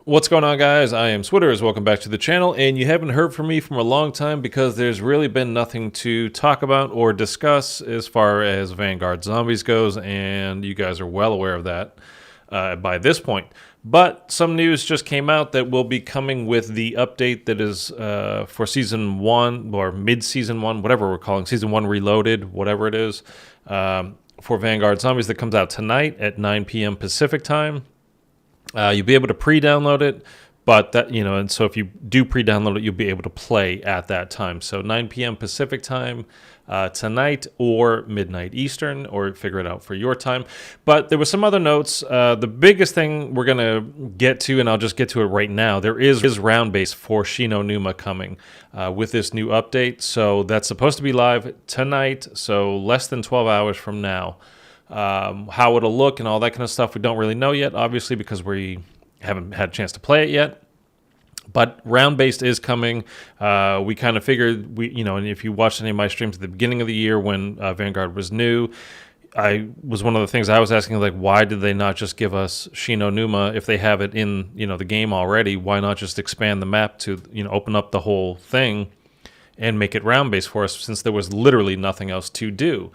What's going on, guys? I am Switters. Welcome back to the channel, and you haven't heard from me from a long time because there's really been nothing to talk about or discuss as far as Vanguard Zombies goes, and you guys are well aware of that by this point. But some news just came out that will be coming with the update that is for Season 1, or Mid-Season 1, whatever we're calling, Season 1 Reloaded, whatever it is, for Vanguard Zombies that comes out tonight at 9 p.m. Pacific time. You'll be able to pre-download it, but that, and so if you do pre-download it, you'll be able to play at that time. So 9 p.m. Pacific time tonight, or midnight Eastern, or figure it out for your time. But there were some other notes. The biggest thing we're going to get to, and I'll just get to it right now, there is round base for SHI NUMA coming with this new update. So that's supposed to be live tonight, so less than 12 hours from now. How it'll look and all that kind of stuff, we don't really know yet, obviously, because we haven't had a chance to play it yet. But round-based is coming. We kind of figured, and if you watched any of my streams at the beginning of the year when Vanguard was new, I was one of the things I was asking, like, why did they not just give us SHI NUMA if they have it in, the game already? Why not just expand the map to, open up the whole thing and make it round-based for us, since there was literally nothing else to do?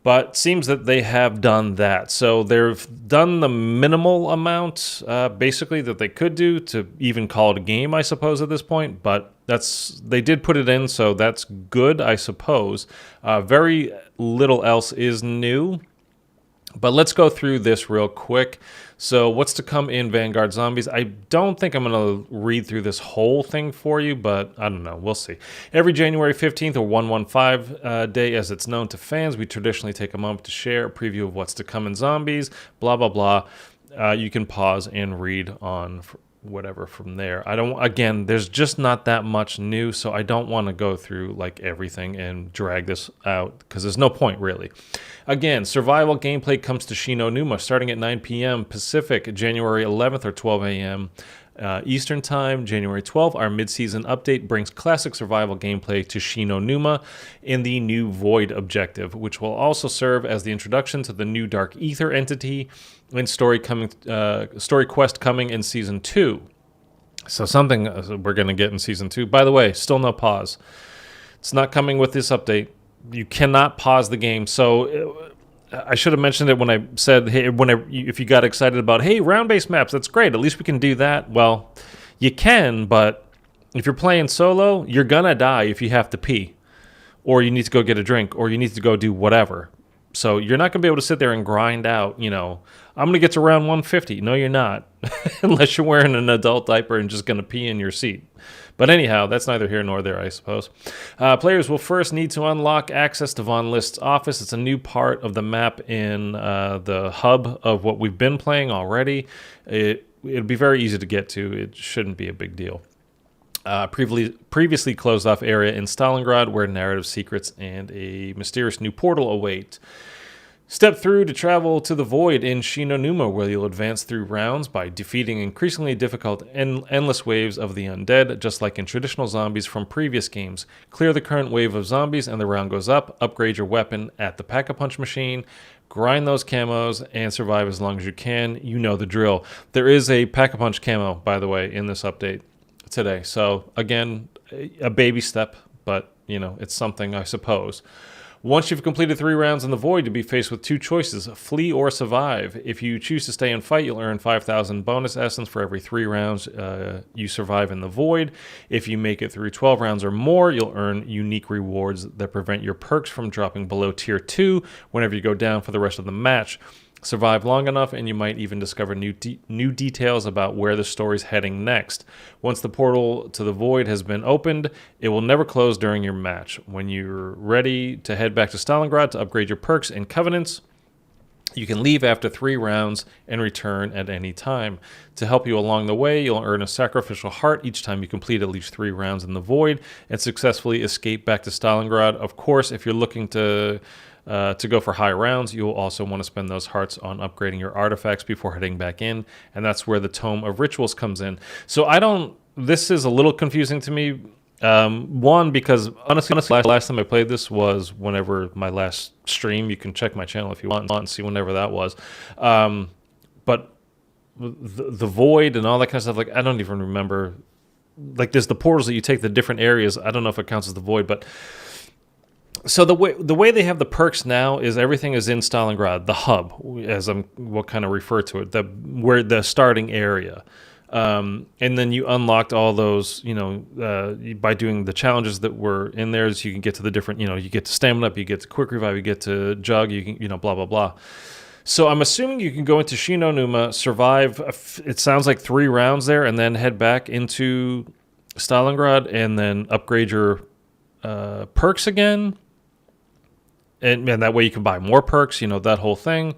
But it seems that they have done that. So they've done the minimal amount, basically, that they could do to even call it a game, I suppose, at this point. But they did put it in, so that's good, I suppose. Very little else is new. But let's go through this real quick. So what's to come in Vanguard Zombies? I don't think I'm going to read through this whole thing for you, but I don't know. We'll see. Every January 15th, or 115 day, as it's known to fans, we traditionally take a moment to share a preview of what's to come in Zombies, blah, blah, blah. You can pause and read on whatever from there. Again, there's just not that much new, so I don't want to go through like everything and drag this out because there's no point really. Again, survival gameplay comes to SHI NUMA starting at 9 p.m. Pacific, January 11th, or 12 a.m. Eastern Time. January 12th, our mid-season update brings classic survival gameplay to SHI NUMA in the new Void objective, which will also serve as the introduction to the new Dark Ether entity and story quest coming in Season 2. So something we're going to get in Season 2. By the way, still no pause. It's not coming with this update. You cannot pause the game. So I should have mentioned it when I said, hey, if you got excited about, hey, round-based maps, that's great. At least we can do that. Well, you can, but if you're playing solo, you're going to die if you have to pee, or you need to go get a drink, or you need to go do whatever. So you're not going to be able to sit there and grind out, I'm going to get to round 150. No, you're not, unless you're wearing an adult diaper and just going to pee in your seat. But anyhow, that's neither here nor there, I suppose. Players will first need to unlock access to Von List's office. It's a new part of the map in the hub of what we've been playing already. It'll be very easy to get to. It shouldn't be a big deal. Previously closed off area in Stalingrad, where narrative secrets and a mysterious new portal await. Step through to travel to the Void in SHI NUMA, where you'll advance through rounds by defeating increasingly difficult endless waves of the undead, just like in traditional zombies from previous games. Clear the current wave of zombies and the round goes up. Upgrade your weapon at the Pack-a-Punch machine. Grind those camos and survive as long as you can. You know the drill. There is a Pack-a-Punch camo, by the way, in this update today. So again, a baby step, but it's something, I suppose. Once you've completed 3 rounds in the Void, you'll be faced with 2 choices, flee or survive. If you choose to stay and fight, you'll earn 5,000 bonus essence for every 3 rounds you survive in the Void. If you make it through 12 rounds or more, you'll earn unique rewards that prevent your perks from dropping below tier 2 whenever you go down for the rest of the match. Survive long enough and you might even discover new details about where the story's heading next. Once the portal to the Void has been opened, it will never close during your match. When you're ready to head back to Stalingrad to upgrade your perks and covenants, you can leave after 3 rounds and return at any time. To help you along the way, you'll earn a sacrificial heart each time you complete at least 3 rounds in the Void and successfully escape back to Stalingrad. Of course, if you're looking to go for high rounds, you'll also want to spend those hearts on upgrading your artifacts before heading back in, and that's where the Tome of Rituals comes in. So this is a little confusing to me. One, because honestly, last time I played this was whenever my last stream. You can check my channel if you want and see whenever that was. But the void and all that kind of stuff. Like, I don't even remember. Like, there's the portals that you take the different areas. I don't know if it counts as the void, but so the way they have the perks now is everything is in Stalingrad, the hub, as we'll kind of refer to it, where the starting area. And then you unlocked all those, by doing the challenges that were in there, so you can get to the different, you get to stamina up, you get to quick revive, you get to jug, you can, blah, blah, blah. So I'm assuming you can go into SHI NUMA, survive, it sounds like 3 rounds there, and then head back into Stalingrad and then upgrade your perks again. And that way you can buy more perks, that whole thing,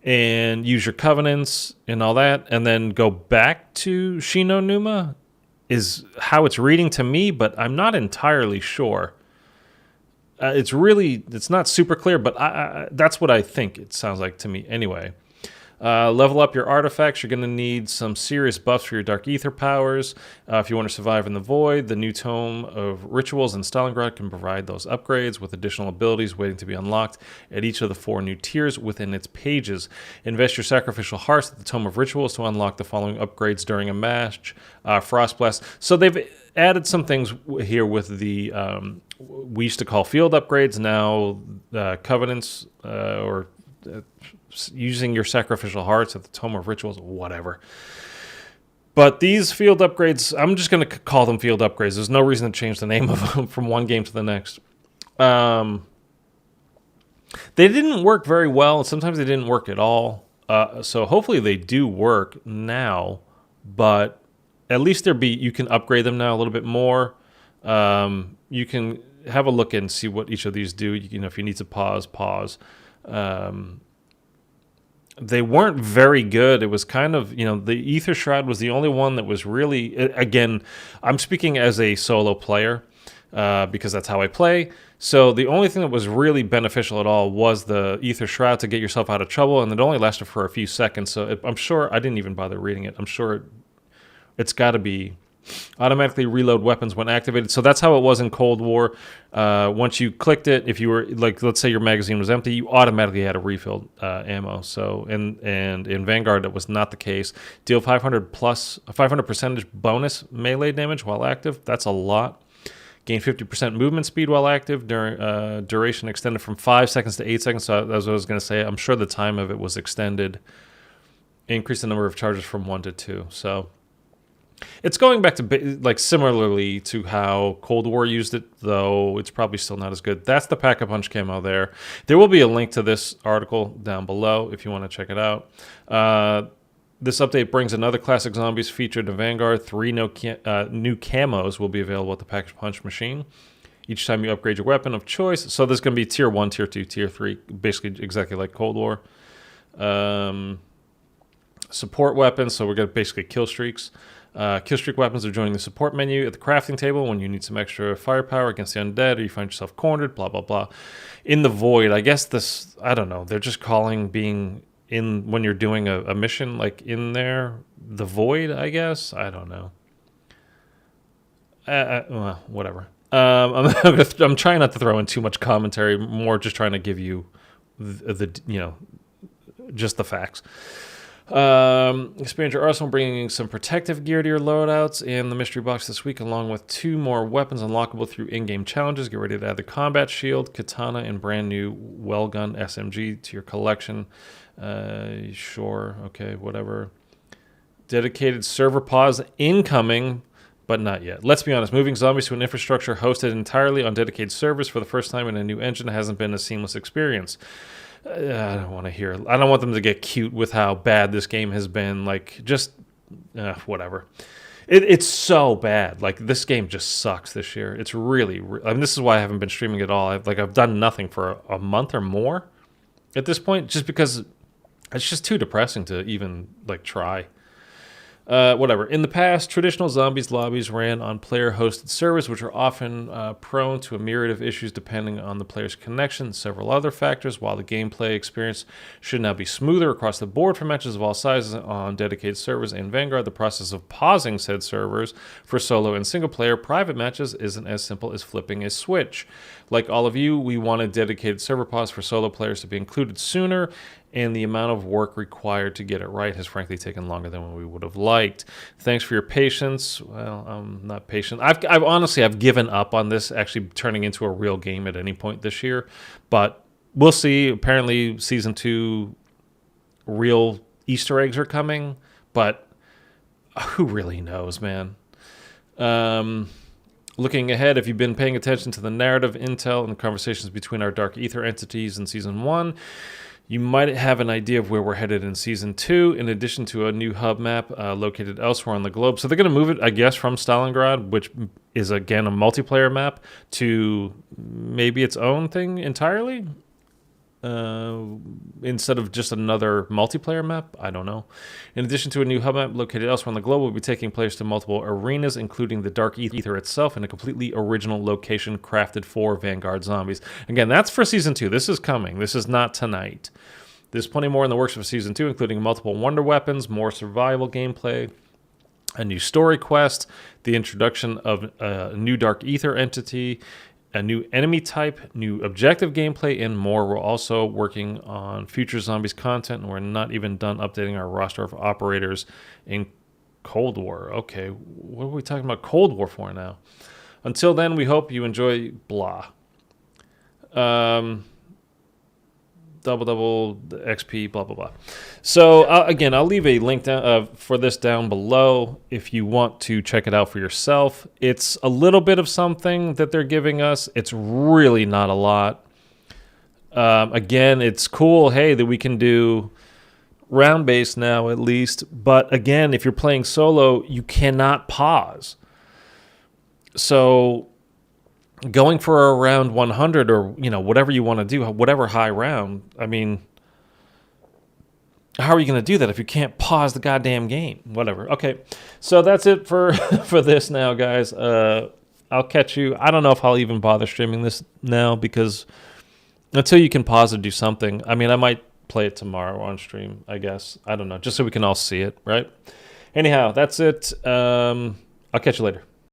and use your covenants and all that, and then go back to SHI NUMA is how it's reading to me, but I'm not entirely sure. It's not super clear, but that's what I think it sounds like to me anyway. Level up your artifacts. You're going to need some serious buffs for your Dark Ether powers. If you want to survive in the Void, the new Tome of Rituals in Stalingrad can provide those upgrades with additional abilities waiting to be unlocked at each of the 4 new tiers within its pages. Invest your sacrificial hearts at the Tome of Rituals to unlock the following upgrades during a match. Frostblast. So they've added some things here with the, we used to call field upgrades, now covenants or using your sacrificial hearts at the Tome of Rituals, whatever. But these field upgrades, I'm just going to call them field upgrades. There's no reason to change the name of them from one game to the next. They didn't work very well. Sometimes they didn't work at all. So hopefully they do work now, but at least you can upgrade them now a little bit more. You can have a look and see what each of these do. If you need to pause. They weren't very good. It was kind of, the Ether Shroud was the only one that was really, again, I'm speaking as a solo player because that's how I play. So the only thing that was really beneficial at all was the Ether Shroud to get yourself out of trouble, and it only lasted for a few seconds. So I'm sure, I didn't even bother reading it. I'm sure it's got to be automatically reload weapons when activated. So that's how it was in Cold War. Once you clicked it, if you were, like, let's say your magazine was empty, you automatically had a refilled ammo. So and in Vanguard, that was not the case. Deal 500% bonus melee damage while active. That's a lot. Gain 50% movement speed while active. Duration extended from 5 seconds to 8 seconds. So as I was going to say, I'm sure the time of it was extended. Increase the number of charges from 1 to 2. So it's going back to similarly to how Cold War used it, though it's probably still not as good. That's the Pack-a-Punch camo there. There will be a link to this article down below if you want to check it out. This update brings another classic zombies featured in Vanguard. 3 new camos will be available at the Pack-a-Punch machine each time you upgrade your weapon of choice. So there's going to be Tier 1, Tier 2, Tier 3, basically exactly like Cold War. Support weapons, so we're going to basically kill streaks. Kill streak weapons are joining the support menu at the crafting table when you need some extra firepower against the undead or you find yourself cornered, blah, blah, blah. In the Void, I guess I don't know, they're just calling being in when you're doing a mission, like in there, the Void, I guess. I don't know. Well, whatever. I'm trying not to throw in too much commentary, more just trying to give you just the facts. Expand your arsenal, bringing some protective gear to your loadouts in the mystery box this week, along with 2 more weapons unlockable through in-game challenges. Get ready to add the combat shield, katana, and brand new Wellgun SMG to your collection. Sure, okay, whatever. Dedicated server pause incoming, but not yet. Let's be honest, moving zombies to an infrastructure hosted entirely on dedicated servers for the first time in a new engine hasn't been a seamless experience. I don't want to hear. I don't want them to get cute with how bad this game has been. Like, just whatever. It's so bad. Like, this game just sucks this year. It's really. I mean, this is why I haven't been streaming at all. I've done nothing for a month or more at this point, just because it's just too depressing to even try. Whatever. In the past, traditional zombies lobbies ran on player-hosted servers, which are often prone to a myriad of issues depending on the player's connection and several other factors. While the gameplay experience should now be smoother across the board for matches of all sizes on dedicated servers in Vanguard, the process of pausing said servers for solo and single-player private matches isn't as simple as flipping a switch. Like all of you, we wanted dedicated server pause for solo players to be included sooner, and the amount of work required to get it right has frankly taken longer than we would have liked. Thanks for your patience. Well, I'm not patient. I've honestly given up on this actually turning into a real game at any point this year, but we'll see. Apparently, Season 2 real Easter eggs are coming, but who really knows, man? Looking ahead, if you've been paying attention to the narrative, intel, and the conversations between our Dark Ether entities in Season 1, you might have an idea of where we're headed in Season 2, in addition to a new hub map located elsewhere on the globe. So they're going to move it, I guess, from Stalingrad, which is, again, a multiplayer map, to maybe its own thing entirely? Instead of just another multiplayer map. I don't know. In addition to a new hub map located elsewhere on the globe, we'll be taking players to multiple arenas, including the Dark Ether itself, in a completely original location crafted for Vanguard zombies. Again, that's for Season 2. This is coming. This is not tonight. There's plenty more in the works for Season 2, including multiple wonder weapons, more survival gameplay, a new story quest, the introduction of a new Dark Ether entity, a new enemy type, new objective gameplay, and more. We're also working on future Zombies content, and we're not even done updating our roster of operators in Cold War. Okay, what are we talking about Cold War for now? Until then, we hope you enjoy blah. Double XP, blah, blah, blah. So, again, I'll leave a link down, for this down below if you want to check it out for yourself. It's a little bit of something that they're giving us. It's really not a lot. Again, it's cool, hey, that we can do round-based now at least. But, again, if you're playing solo, you cannot pause. So going for around 100 or, whatever you want to do, whatever high round, I mean, how are you going to do that if you can't pause the goddamn game? Whatever. Okay, so that's it for this now, guys. I'll catch you. I don't know if I'll even bother streaming this now because until you can pause or do something, I mean, I might play it tomorrow on stream, I guess. I don't know, just so we can all see it, right? Anyhow, that's it. I'll catch you later.